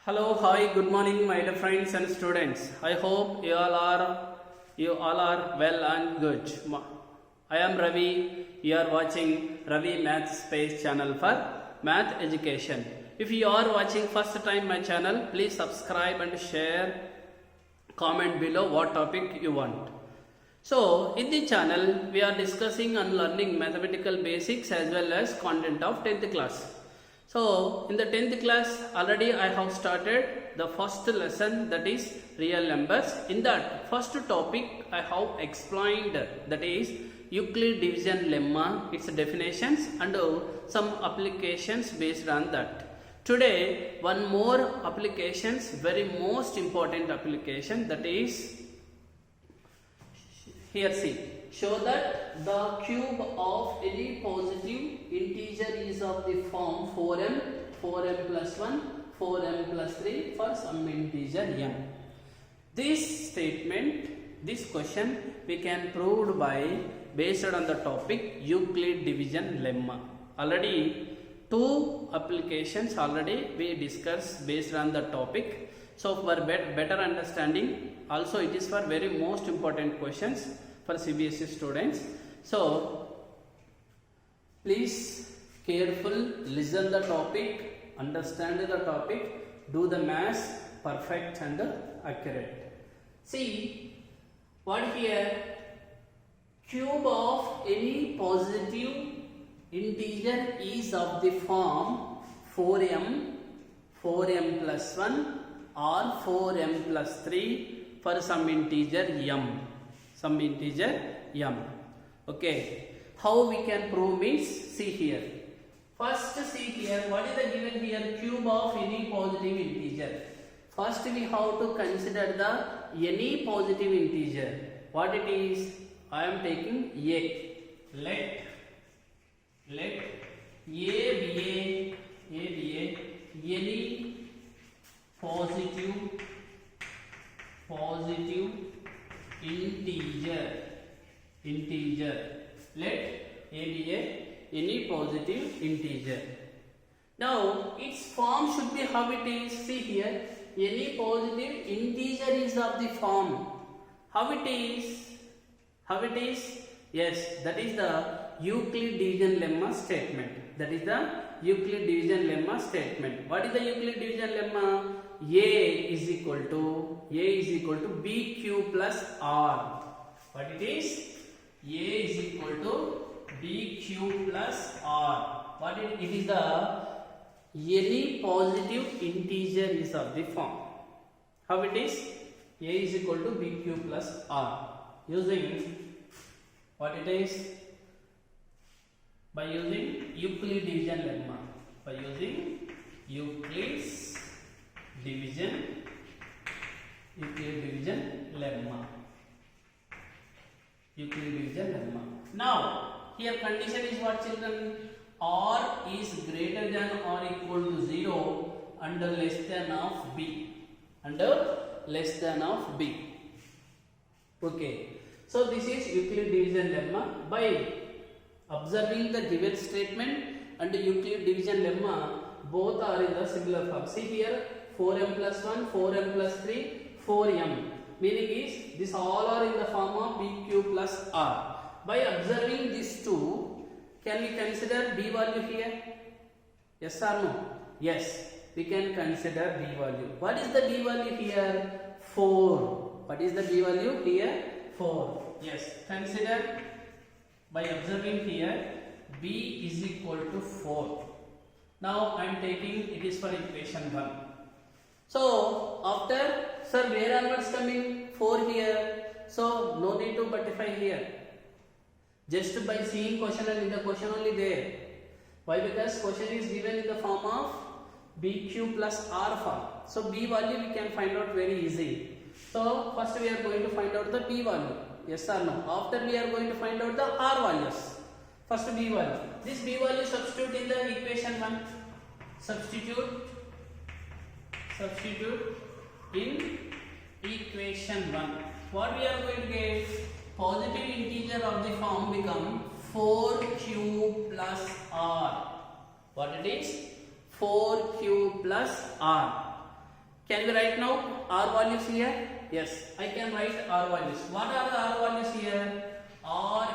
Hello, hi, good morning, my dear friends and students. I hope you all are well and good. I am Ravi. You are watching Ravi Math Space channel for math education. If you are watching first time my channel, please subscribe and share. Comment below what topic you want. So, in the channel, we are discussing and learning mathematical basics as well as content of 10th class. So, in the 10th class, already I have started the first lesson, that is real numbers. In that first topic, I have explained, that is Euclid division lemma, its definitions and some applications based on that. Today, one more applications, very most important application, that is, here see, show that the cube of any positive integer is of the form 4m plus 1, 4m plus 3 for some integer m. This statement, this question we can prove by based on the topic Euclid division lemma. Already two applications already we discussed based on the topic. So for better understanding, also it is for very most important questions for CBSE students. So please careful listen the topic, understand the topic, do the maths perfect and accurate. See what here, cube of any positive integer is of the form 4m plus 1 or 4m plus 3 for some integer m. Okay, how we can prove means, see here. First see here, what is the given here, cube of any positive integer. First we have to consider the any positive integer. What it is, I am taking a. Let a be any positive integer. Let a be any positive integer. Now its form should be how it is. See here, any positive integer is of the form. How it is? Yes, that is the Euclid division lemma statement. What is the Euclid division lemma? A is equal to BQ plus R. What it is? A is equal to BQ plus R. What it is, the any positive integer is of the form. How it is? A is equal to BQ plus R. Using what it is? By using Euclid division lemma. By using Euclid's division lemma. Now here condition is what, children? R is greater than or equal to 0 and less than of B. Okay, so this is Euclid division lemma. By observing the given statement and Euclid division lemma, both are in the similar form. See here, 4m plus 1, 4m plus 3, 4m. Meaning is, this all are in the form of BQ plus R. By observing these two, can we consider B value here? Yes or no? Yes, we can consider B value. What is the B value here? 4. What is the B value here? 4. Yes, consider by observing here, B is equal to 4. Now I am taking, it is for equation 1. So after, sir, where onwards coming? 4 here. So no need to buttify here. Just by seeing question and in the question only there. Why? Because question is given in the form of BQ plus R form. So B value we can find out very easy. So first we are going to find out the B value. Yes or no? After we are going to find out the R values. First B value. This B value substitute in the equation 1. Substitute in equation 1. What we are going to get? Positive integer of the form become 4q plus R. What it is? 4q plus R. Can we write now R values here? Yes, I can write R values. What are the R values here? R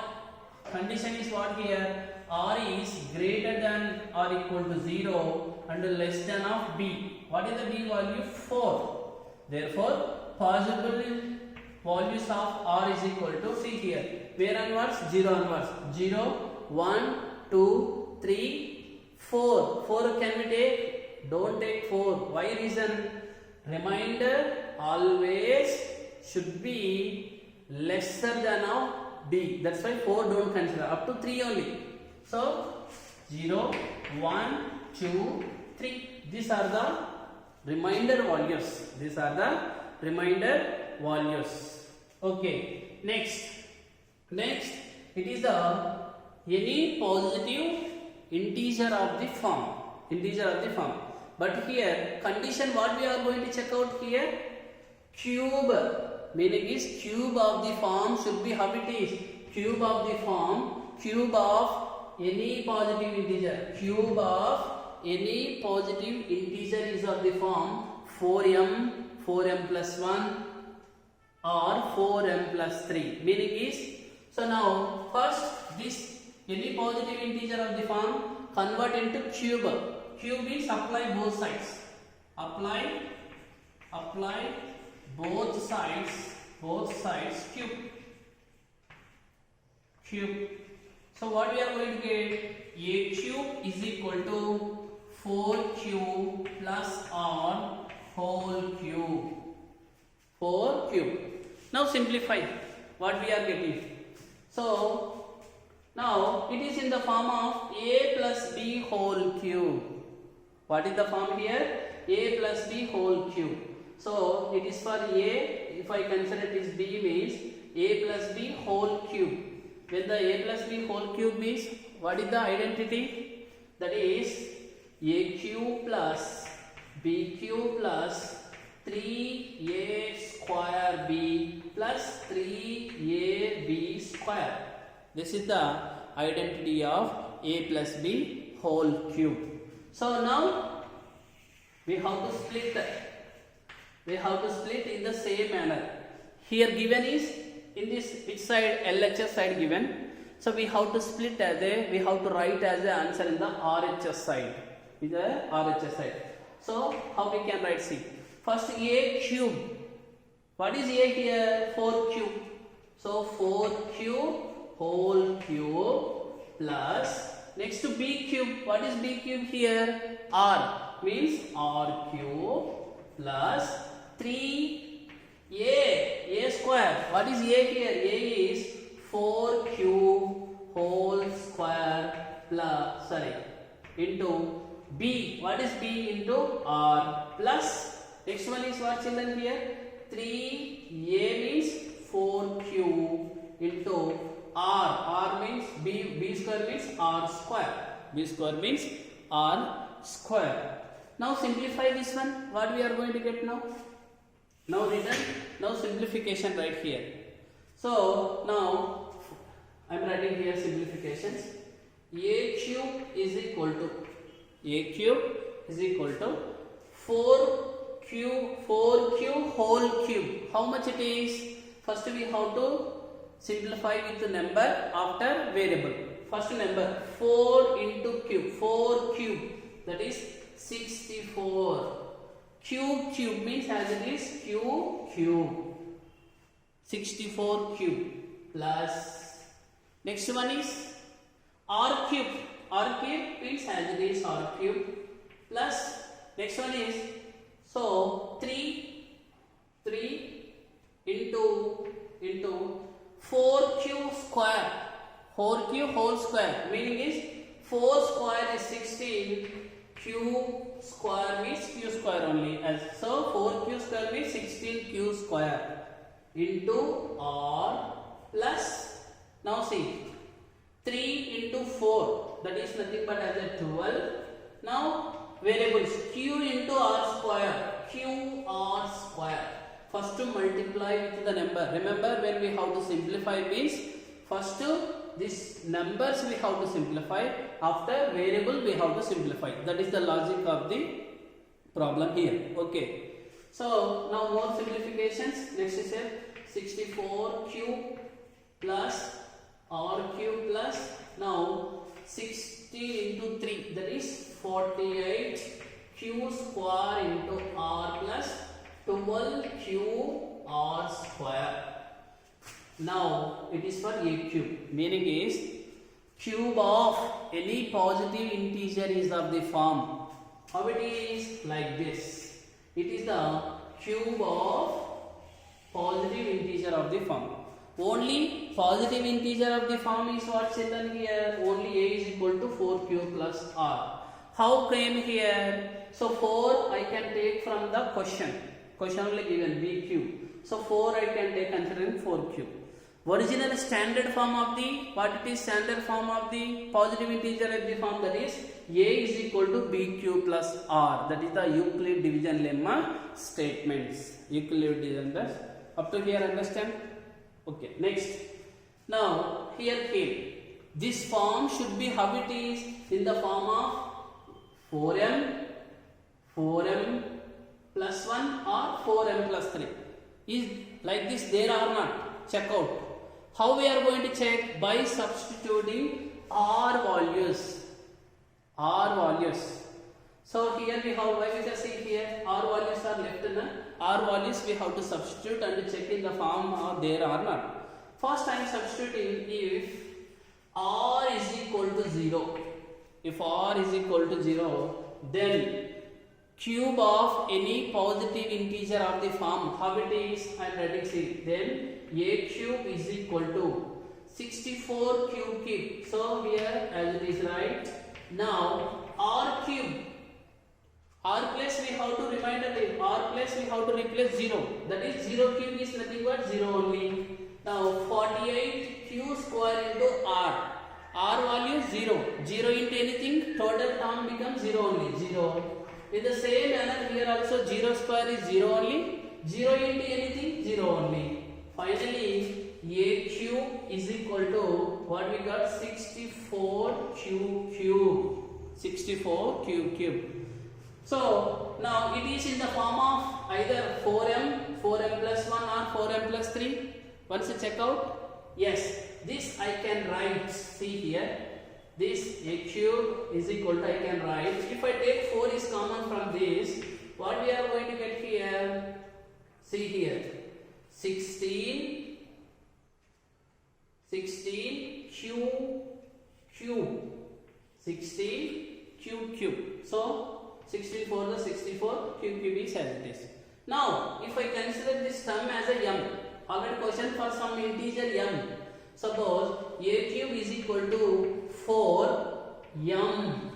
condition is what here? R is greater than or equal to 0 and less than of B. What is the B value? 4. Therefore, possible values of R is equal to, see here, where onwards? 0 onwards. 0, 1, 2, 3, 4. 4 can we take? Don't take 4. Why reason? Remainder always should be lesser than of B. That's why 4 don't consider. Up to 3 only. So 0, 1, 2, 3. These are the remainder values. These are the remainder values. Okay. Next, it is the any positive integer of the form. But here condition what we are going to check out here? Cube. Meaning is cube of the form should be how it is? Cube of the form. Cube of any positive integer. Cube of any positive integer is of the form 4m, 4m plus 1 or 4m plus 3. Meaning is, so now first this any positive integer of the form convert into cube. Cube means apply both sides. Apply both sides cube. So what we are going to get? A cube is equal to 4q plus r whole cube. 4 cube. Now simplify what we are getting. So now it is in the form of a plus b whole cube. What is the form here? A plus b whole cube. So it is for a, if I consider it is b means a plus b whole cube. When the a plus b whole cube means, what is the identity? That is a cube plus b cube plus 3a square b plus 3ab square. This is the identity of a plus b whole cube. So now we have to split that. We have to split in the same manner. Here given is in this which side? LHS side given. So we have to split as a, we have to write as the answer in the RHS side. With the RHS side. So how we can write? See. First a cube. What is a here? 4 cube. So 4 cube whole cube plus next to b cube. What is b cube here? R means r cube plus 3a square. What is a here? A is 4 cube whole square plus into b. What is b? Into r plus next one is what children here? 3a means 4 cube into r means b square means r square. Now simplify this one. What we are going to get now? Now written. Now simplification right here. So now I am writing here simplifications. A cube is equal to 4 cube whole cube. How much it is? First we have to simplify with the number after variable. First number 4 into cube. 4 cube, that is 64. Cube means as it is cube. 64 cube plus next one is r cube. R cube means as it is r cube plus next one is so 3 into 4 cube square. 4 cube whole square meaning is 4 square is 16. Cube square means q square only. As so 4 q square means 16 q square into r plus now see 3 into 4 that is nothing but as a 12. Now variables q into r square. First to multiply with the number. Remember when we have to simplify means first these numbers we have to simplify, after variable we have to simplify. That is the logic of the problem here. Okay. So now more simplifications. Next step, 64 cube plus r cube plus now 60 into 3, that is 48 q square into r plus 12 q r square. Now it is for a cube, meaning is cube of any positive integer is of the form. How it is? Like this. It is the cube of positive integer of the form. Only positive integer of the form is what children here. Only a is equal to 4q plus r. How came here? So 4 I can take from the question. Question only given b cube. So 4 I can take considering 4 cube. Original standard form of the, what it is standard form of the positive integer of the form, that is a is equal to b cube plus r. That is the Euclid division lemma statements. Euclid division plus. Up to here understand? Okay, next. Now here came. This form should be how it is in the form of 4m plus 1 or 4m plus 3. Is like this there or not? Check out. How we are going to check? By substituting r values. R values. So here we have, why we can see here r values are left in r values we have to substitute and check in the form are there or not. First I am substituting if r is equal to 0. If r is equal to 0, then cube of any positive integer of the form, how it is, I am writing see, then a cube is equal to 64 cube. So here as it is right. Now r cube, r place we have to remind again, r place we have to replace 0. That is 0 cube is nothing but 0 only. Now 48 q square into r. R value 0. 0 into anything, total term becomes 0 only. 0. In the same manner here also 0 square is 0 only. 0 into anything, 0 only. Finally, a cube is equal to what we got, 64 cube. 64 cube. So now it is in the form of either 4m plus 1 or 4m plus 3. Once you check out, yes, this I can write. See here, this a cube is equal to, I can write. If I take 4 is common from this, what we are going to get here? See here, 16 cube. So 16 for the 64 cube is as it is. Now if I consider this term as a m, already question for some integer m. Suppose a cube is equal to 4m.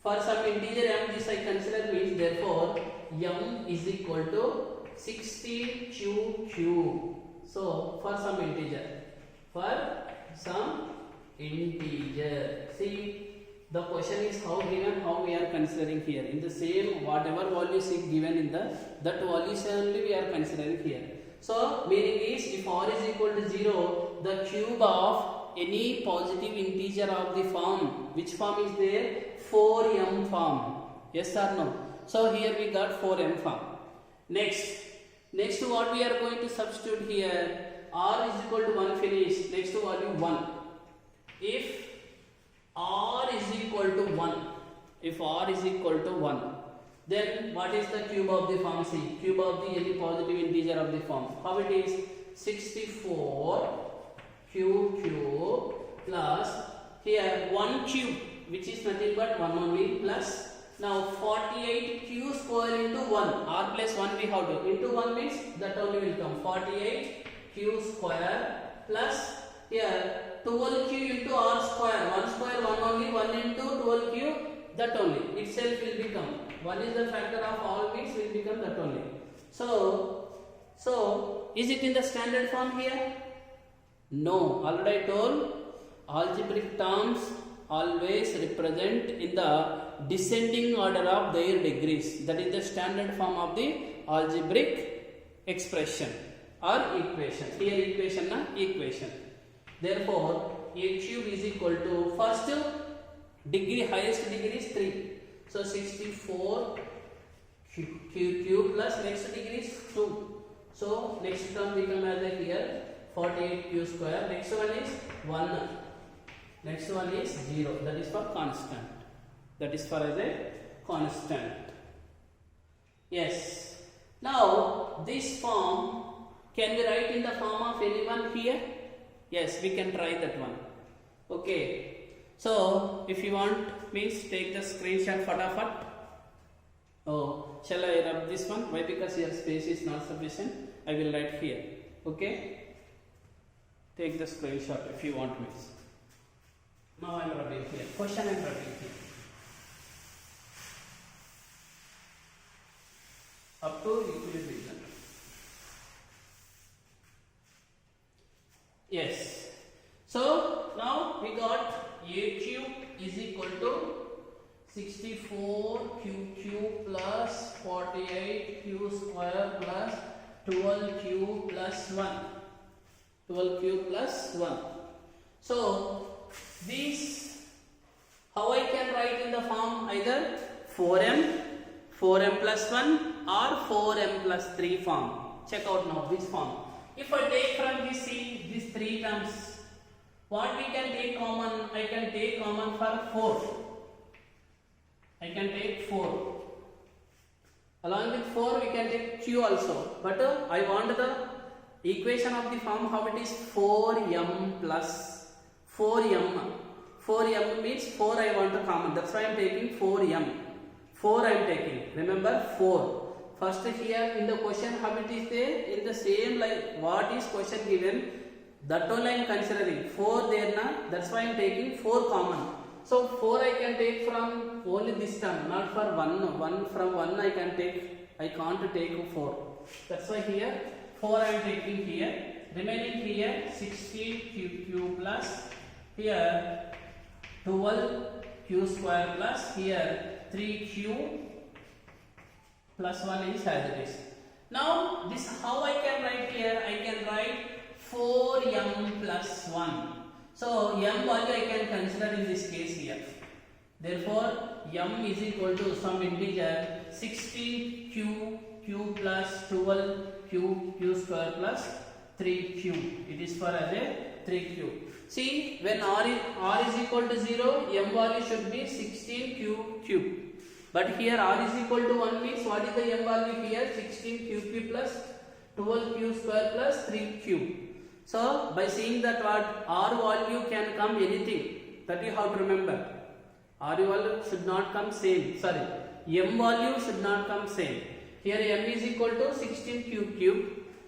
For some integer m, this I consider means, therefore m is equal to 60 cube. So for some integer, see, the question is how given, how we are considering here. In the same whatever values is given in the, that values only we are considering here. So meaning is if r is equal to 0, the cube of any positive integer of the form, which form is there? 4m form. Yes or no? So here we got 4m form. Next what we are going to substitute here? R is equal to 1 finish. Next value 1. If r is equal to 1, then what is the cube of the form? See, cube of the any positive integer of the form. How it is? 64 cube plus here 1 cube, which is nothing but 1 only, plus now 48 q square into 1. R plus 1 we have to, into 1 means that only will come, 48 q square plus here 12 q into r square. 1 square 1 only, 1 into 12 q, that only itself will become 1 is the factor of all means will become that only. So is it in the standard form here? No. Already I told, algebraic terms always represent in the descending order of their degrees. That is the standard form of the algebraic expression or equation. Here equation. Therefore a cube is equal to, first degree, highest degree is 3. So 64 q plus next degree is 2. So next term become as a here 48 q square. Next one is 1. Next one is 0. That is for constant. That is for as a constant. Yes. Now this form can we write in the form of anyone here? Yes, we can try that one. Okay. So if you want, means take the screenshot fatafat. Oh, shall I rub this one? Why? Because your space is not sufficient. I will write here. Okay. Take the screenshot if you want, miss. Now I am rubbing here. Question I am rubbing here. Up to Euclid division. Yes. So now we got a cube is equal to 64 q cube plus 48 q square plus 12 q plus 1. 12 q plus 1. So this, how I can write in the form either 4m plus 1 or 4m plus 3 form. Check out now which form. If I take from this, see these 3 terms, what we can take common? I can take common for 4. I can take 4. Along with 4 we can take q also. But I want the equation of the form how it is 4m plus 4m. 4m means 4 I want to common. That's why I am taking 4m. 4 I am taking. Remember 4. First here in the question how it is there in the same like what is question given, that only I am considering 4 there na. That's why I am taking 4 common. So 4 I can take from only this term, not for 1. 1 from 1 I can take. I can't take 4. That's why here 4 I am taking here. Remaining here 16 q plus here 12 q square plus here 3q plus 1 is as it is. Now this how I can write here? I can write 4m plus 1. So m value I can consider in this case here. Therefore m is equal to some integer 16q plus 12q square plus 3q. It is for as a 3q. See, when r is equal to 0, m value should be 16q cube. But here r is equal to 1 means what is the m value here? 16q plus 12q square plus 3q. So by seeing that what r value can come anything, that you have to remember. R value should not come same. Sorry, m value should not come same. Here m is equal to 16q cube,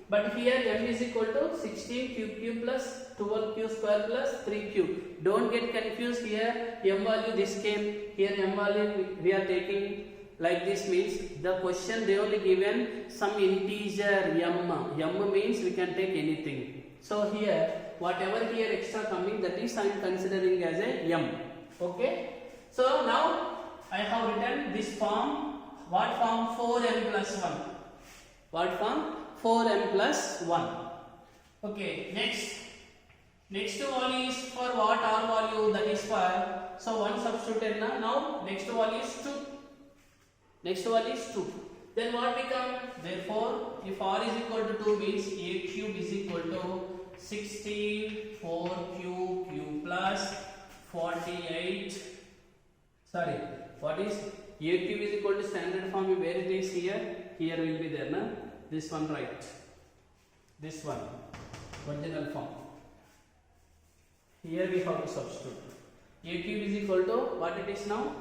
but here m is equal to 16q cube plus 12q square plus 3q. Don't get confused here. M value this came. Here m value we are taking like this means the question they only given some integer m. M means we can take anything. So here whatever here extra coming, that is I am considering as a m. Okay. So now I have written this form. What form? 4m plus 1. What form? 4m plus 1. Okay. Next value is for what? R value, that is for. So 1 substituted now. Next value is 2. Next value is 2. Then what become? Therefore, if r is equal to 2 means a cube is equal to 64q cube plus 48. Sorry, what is a cube is equal to standard form? Where it is here? Here will be there, na? This one, right? This one, original form. Here we have to substitute. A cube is equal to what it is now?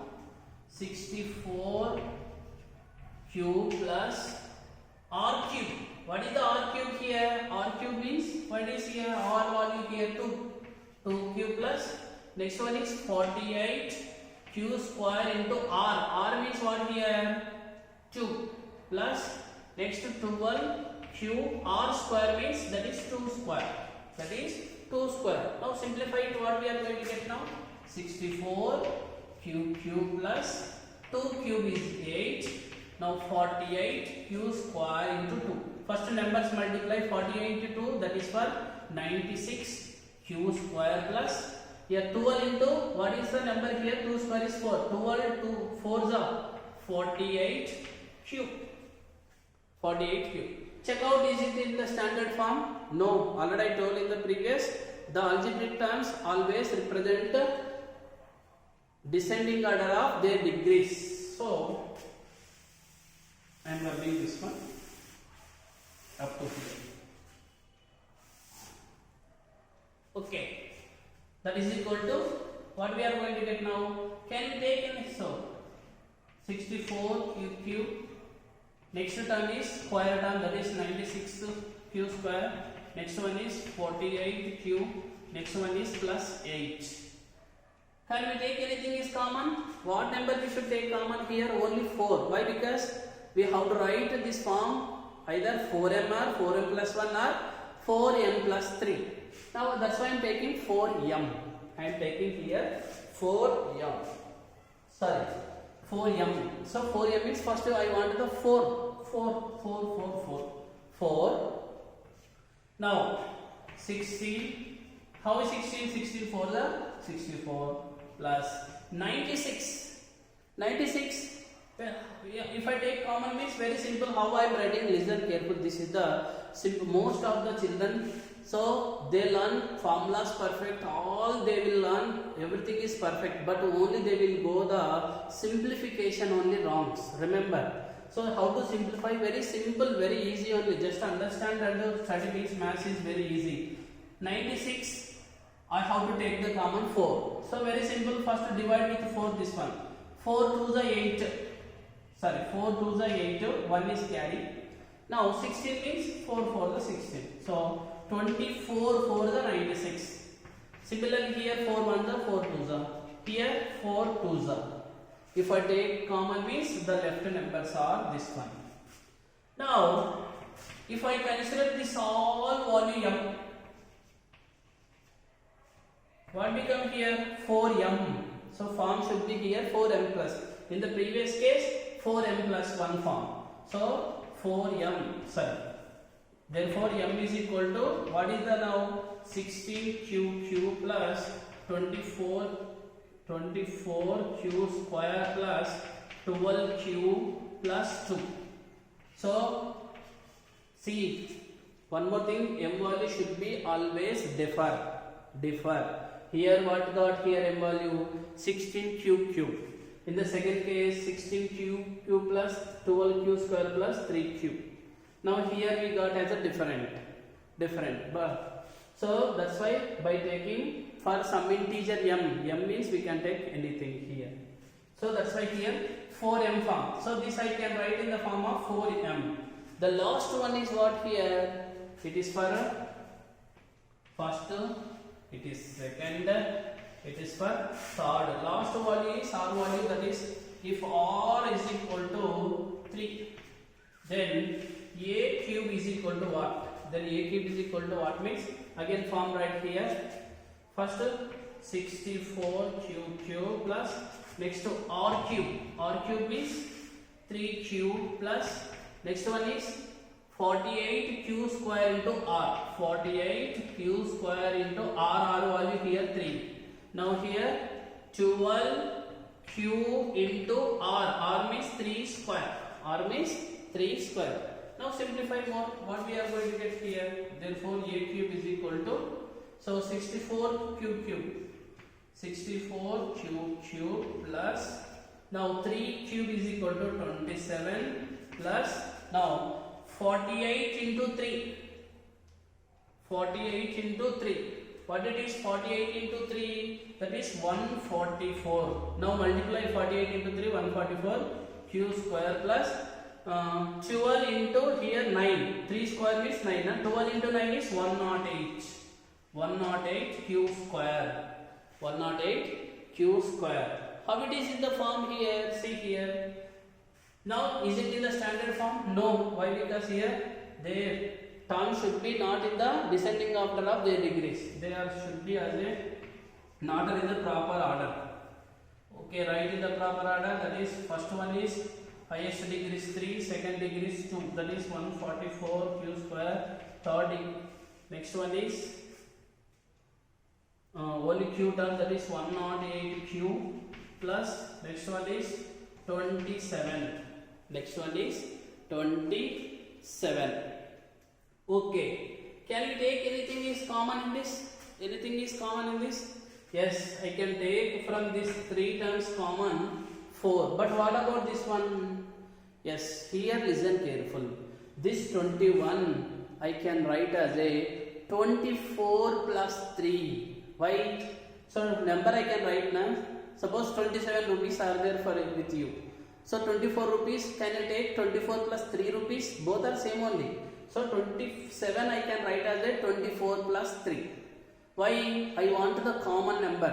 64 cube plus r cube. What is the r cube here? R cube means what is here? R value here 2. 2 cube plus. Next one is 48 q square into r. R means what here? 2 plus. Next 12 q r square means that is 2 square. That is 2 square. Now simplify it. What we are going to get now? 64 q cube plus 2 cube is 8. Now 48 q square into 2. First numbers multiply 48 into 2, that is for 96 q square plus here 12 into what is the number here? 2 square is 4. 12 to 4 is 48 cube. 48 cube. Check out, is it in the standard form? No. Already I told in the previous, the algebraic terms always represent descending order of their degrees. So I am rubbing this one up to here. Okay, that is equal to what we are going to get now. Can we take in? So 64 cube. Next term is square term, that is 96 q square. Next one is 48 q. Next one is plus 8. Can we take anything is common? What number we should take common here? Only 4. Why? Because we have to write this form either 4m or 4m plus 1 or 4m plus 3. Now that's why I am taking 4m. I am taking here 4m. Sorry, 4m. So 4m means first I want the 4. Now 16. How is 16? 16 for the 64 plus 96. 96. If I take common means very simple. How I am writing? Listen careful. This is the simple. Most of the children, so they learn formulas perfect. All they will learn. Everything is perfect. But only they will go the simplification only wrongs. Remember. So how to simplify? Very simple, very easy only. Just understand and study means maths is very easy. 96. I have to take the common 4. So very simple. First divide with 4 this one. 4 to the 8. Sorry, 4 to the 8. 1 is carry. Now 16 means 4 for the 16. So 24 for the 96. Similarly here 4 1 the 4 2 the. Here 4 2 the. If I take common means the left numbers are this one. Now if I consider this all volume, what become here? 4m. So form should be here 4m plus. In the previous case 4m plus 1 form. So 4m. Sorry. Therefore m is equal to what is the now? 16q plus 24 q square plus 12q plus 2. So see, one more thing, m value should be always differ. Here what got here m value? 16q. In the second case 16q plus 12q square plus 3q. Now here we got as a different. But so that's why by taking for some integer m means we can take anything here. So that's why here 4m form. So this I can write in the form of 4m. The last one is what here? It is for first, it is second, it is for third. Last value is r value, that is if r is equal to 3, then a cube is equal to what? Then a cube is equal to what means? Again form right here. First 64q plus next to r cube. R cube is 3q plus next one is 48q square into r. 48q square into r value here 3. Now here 12q into r means 3 square. R means 3 square. Now simplify more. What we are going to get here? Therefore a cube is equal to, so 64q. 64q plus now 3 cube is equal to 27 plus now 48 into 3. 48 into 3. What it is? 48 into 3, that is 144. Now multiply 48 into 3, 144 q square plus 12 into here 9. 3 square means 9. 12 into 9 is 108. 108 q square. 108 q square. How it is in the form here? See here. Now is it in the standard form? No. Why? Because here their terms should be not in the descending order of their degrees. They should be as a not in the proper order. Okay, write in the proper order. That is first one is highest degree is 3, second degree is 2. That is 144 q square. Third next one is only q term, that is 108 q plus next one is 27. Next one is 27. Okay. Can you take anything is common in this? Anything is common in this? Yes, I can take from these 3 terms common 4. But what about this one? Yes, here listen careful. This 21 I can write as a 24 plus 3. Why? So number I can write now. Suppose 27 rupees are there for with you. So 24 rupees, can you take 24 plus 3 rupees? Both are same only. So 27 I can write as a 24 plus 3. Why? I want the common number.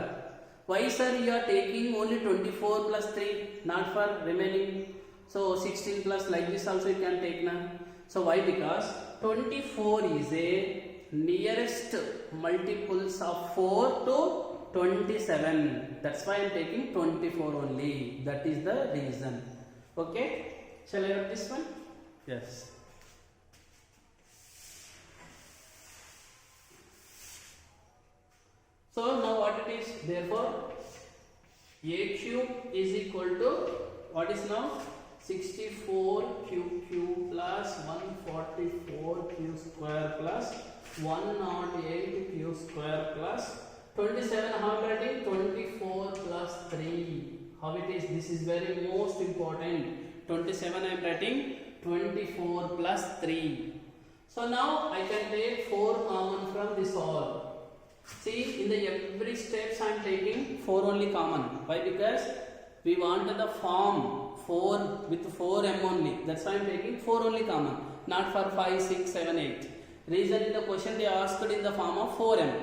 Why sir you are taking only 24 plus 3, not for remaining? So 16 plus like this also you can take now. So why? Because 24 is a nearest multiples of 4 to 27. That's why I am taking 24 only. That is the reason. Okay. Shall I write this one? Yes. So now what it is? Therefore, a cube is equal to what is now? 64 cube plus 144 q square plus 108 q square plus 27. How am I writing? 24 plus 3. How it is? This is very most important. 27 I am writing 24 plus 3. So now I can take 4 common from this all. See, in the every steps I am taking 4 only common. Why? Because we want the form 4 with 4m only. That's why I am taking 4 only common, not for 5, 6, 7, 8. Reason in the question they asked in the form of 4m.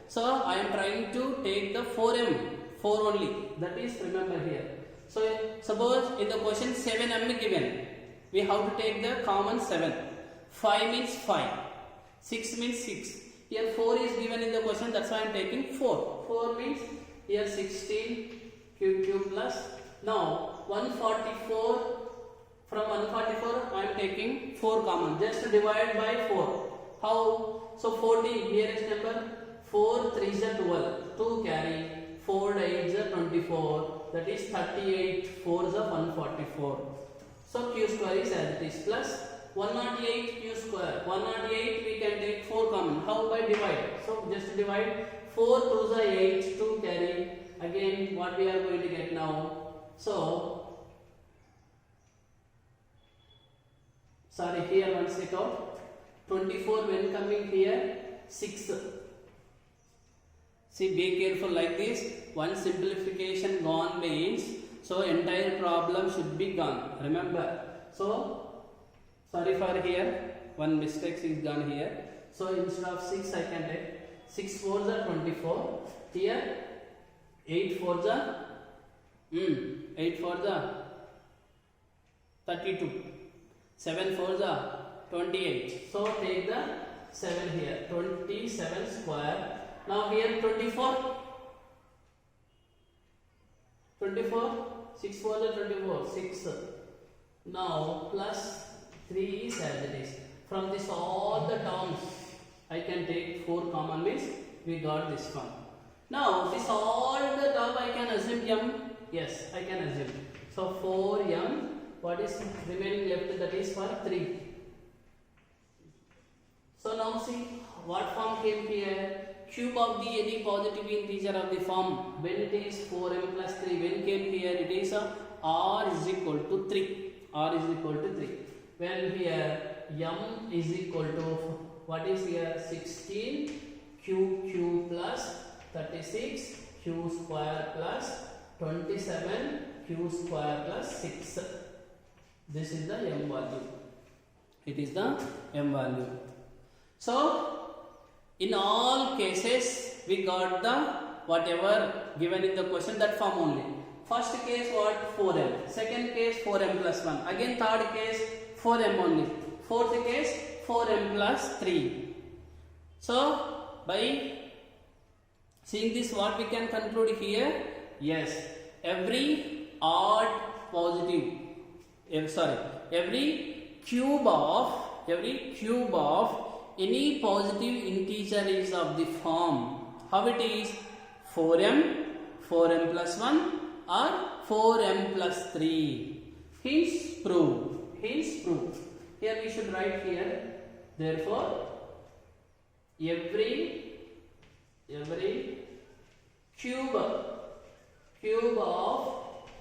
So I am trying to take the 4m, 4 only. That is, remember here. So suppose in the question 7m given, we have to take the common 7. 5 means 5. 6 means 6. Here 4 is given in the question, that's why I am taking 4. 4 means here 16 cube plus. Now 144, from 144 I am taking 4 common. Just divide by 4. How? So 14, nearest number. 4 3 is 12. 2 carry. 4 8 is 24. That is 38. 4 is 144. So q square is as it is plus 108 q square. 108 we can take 4 common. How? By divide. So just divide. 4 2 is 8. 2 carry. Again what we are going to get now. So sorry, here one stick out. 24 when coming here 6. See, be careful like this. One simplification gone means, so entire problem should be gone. Remember. So sorry for here, one mistake is done here. So instead of 6 I can take 6 4s are 24. Here 8 4s are 8 4s are 32. 7 4s are 28. So take the 7 here. 27 square. Now here 24. 24. 6 4s are 24. 6. Now plus 3 is as it is. From this all the terms I can take 4 common means we got this one. Now this all the term I can assume m. Yes, I can assume. So 4m. What is remaining left? That is for 3. So now see what form came here. Cube of the any positive integer of the form. When it is 4m plus 3. When came here it is r is equal to 3. R is equal to 3. When here m is equal to what is here 16 q plus 36 q square plus 27 q square plus 6. This is the m value. It is the m value. So in all cases we got the whatever given in the question, that form only. First case what? 4m. Second case 4m plus 1. Again third case 4m only. Fourth case 4m plus 3. So by seeing this what we can conclude here? Yes, every odd positive, every cube of any positive integer is of the form. How it is? 4m plus 1 or 4m plus 3. Hence prove. Hence prove. Here we should write here. Therefore, every cube of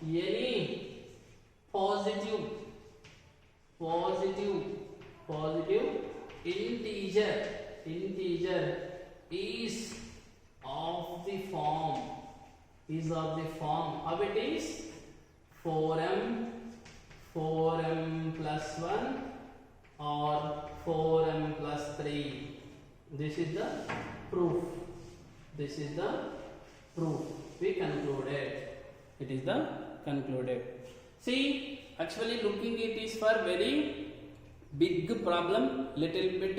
any positive integer is of the form how it is 4m plus 1 or 4m plus 3. This is the proof. We concluded. It is the concluded. See, actually looking it is for very big problem, little bit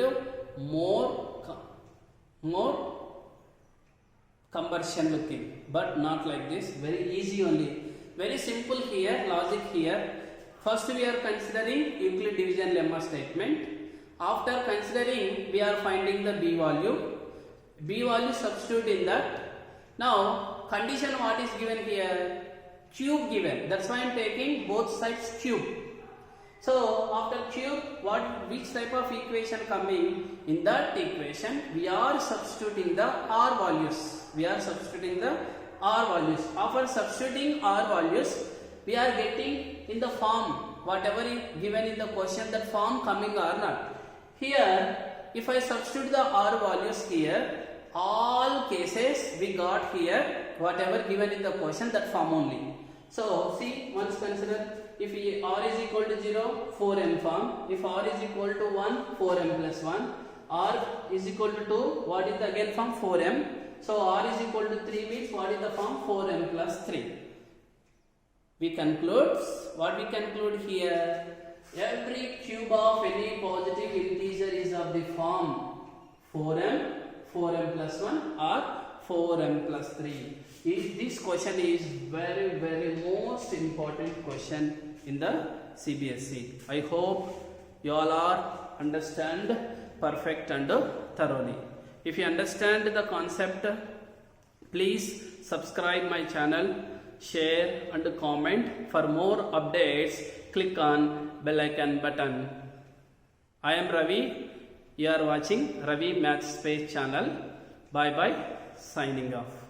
more conversion looking, but not like this. Very easy only. Very simple here, logic here. First we are considering Euclid division lemma statement. After considering, we are finding the B value. B value substitute in that. Now, condition what is given here? Cube given. That's why I am taking both sides cube. So, after cube, which type of equation coming? In that equation, we are substituting the R values. After substituting R values, we are getting in the form, whatever is given in the question, that form coming or not. Here, if I substitute the R values here, all cases we got here, whatever given in the question, that form only. So, see, once consider, if R is equal to 0, 4m form. If R is equal to 1, 4m plus 1. R is equal to 2, what is the again form? 4m. So, R is equal to 3 means what is the form? 4m plus 3. We conclude, what we conclude here? Every cube of any positive integer is of the form 4m plus 1 or 4m plus 3. This question is very most important question in the CBSE. I hope you all are understand perfect and thoroughly. If you understand the concept, please subscribe my channel, share and comment. For more updates, click on bell icon button. I am Ravi. You are watching Ravi Maths Space channel. Bye bye. Signing off.